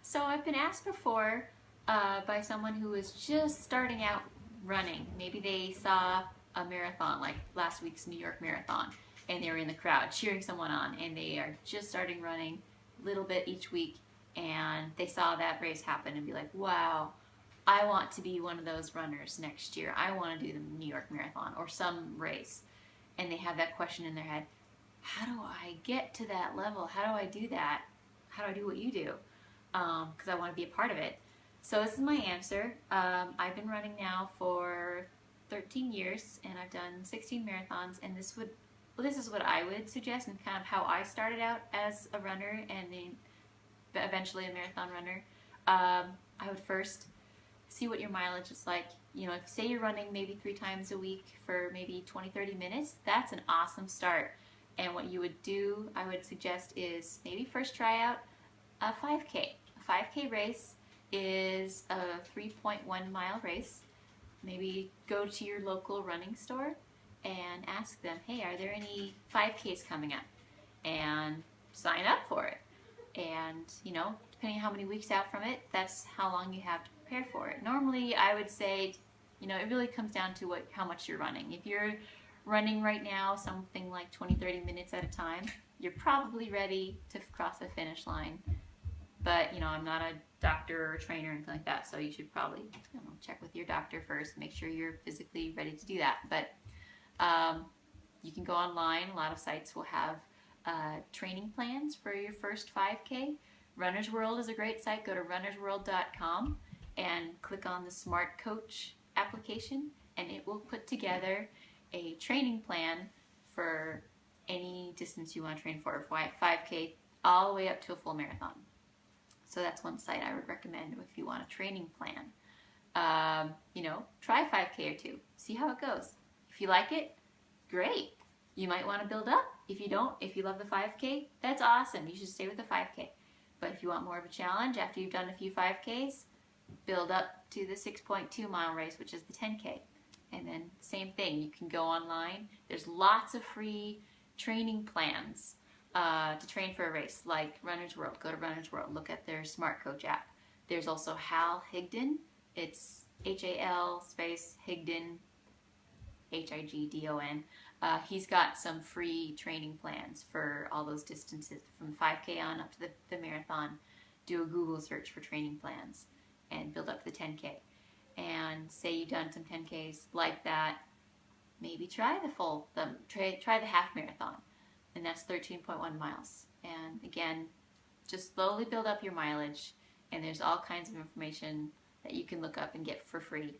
So I've been asked before by someone who was just starting out running. Maybe they saw a marathon, like last week's New York Marathon, and they were in the crowd cheering someone on, and they are just starting running a little bit each week, and they saw that race happen and be like, wow, I want to be one of those runners next year. I want to do the New York Marathon or some race. And they have that question in their head, how do I get to that level? How do I do that? How do I do what you do? Because I want to be a part of it. So this is my answer. I've been running now for 13 years, and I've done 16 marathons, and this is what I would suggest, and kind of how I started out as a runner and then eventually a marathon runner. I would first see what your mileage is like. You know, if say you're running maybe 3 times a week for maybe 20-30 minutes, that's an awesome start. And what you would do, I would suggest, is maybe first try out a 5K. A 5K race is a 3.1 mile race. Maybe go to your local running store and ask them, hey, are there any 5Ks coming up? And sign up for it. And, you know, depending on how many weeks out from it, that's how long you have to prepare for it. Normally, I would say, you know, it really comes down to how much you're running. If you're running right now something like 20-30 minutes at a time, you're probably ready to cross the finish line. But, you know, I'm not a doctor or a trainer or anything like that, so you should probably, you know, check with your doctor first, make sure you're physically ready to do that. But you can go online. A lot of sites will have training plans for your first 5K. Runner's World is a great site. Go to runnersworld.com and click on the Smart Coach application, and it will put together a training plan for any distance you want to train for 5K all the way up to a full marathon. So that's one site I would recommend if you want a training plan. You know, try 5K or 2. See how it goes. If you like it, great. You might want to build up. If you don't, if you love the 5K, that's awesome. You should stay with the 5K. But if you want more of a challenge after you've done a few 5Ks, build up to the 6.2 mile race, which is the 10K. And then same thing, you can go online. There's lots of free training plans to train for a race, like Runner's World. Go to Runner's World, look at their Smart Coach app. There's also Hal Higdon. It's H-A-L space Higdon, H-I-G-D-O-N. He's got some free training plans for all those distances from 5K on up to the marathon. Do a Google search for training plans and build up to the 10K. And say you've done some 10Ks like that, maybe try try the half marathon, and that's 13.1 miles. And again, just slowly build up your mileage, and there's all kinds of information that you can look up and get for free.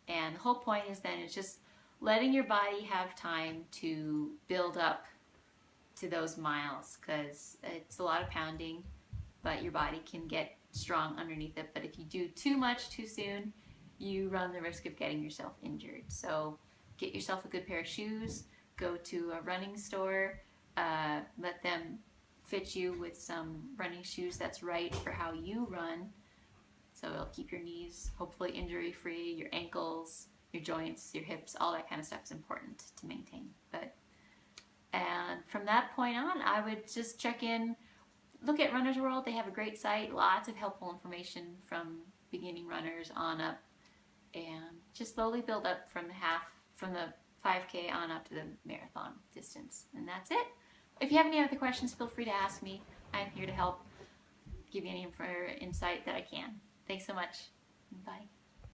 And the whole point is then it's just letting your body have time to build up to those miles, because it's a lot of pounding, but your body can get strong underneath it. But if you do too much too soon, you run the risk of getting yourself injured. So get yourself a good pair of shoes, go to a running store, let them fit you with some running shoes that's right for how you run. So it'll keep your knees hopefully injury free, your ankles, your joints, your hips, all that kind of stuff is important to maintain. And from that point on, I would just check in, look at Runner's World. They have a great site, lots of helpful information from beginning runners on up, and just slowly build up from the 5K on up to the marathon distance. And that's it. If you have any other questions, feel free to ask me. I'm here to help give you any insight that I can. Thanks so much. Bye.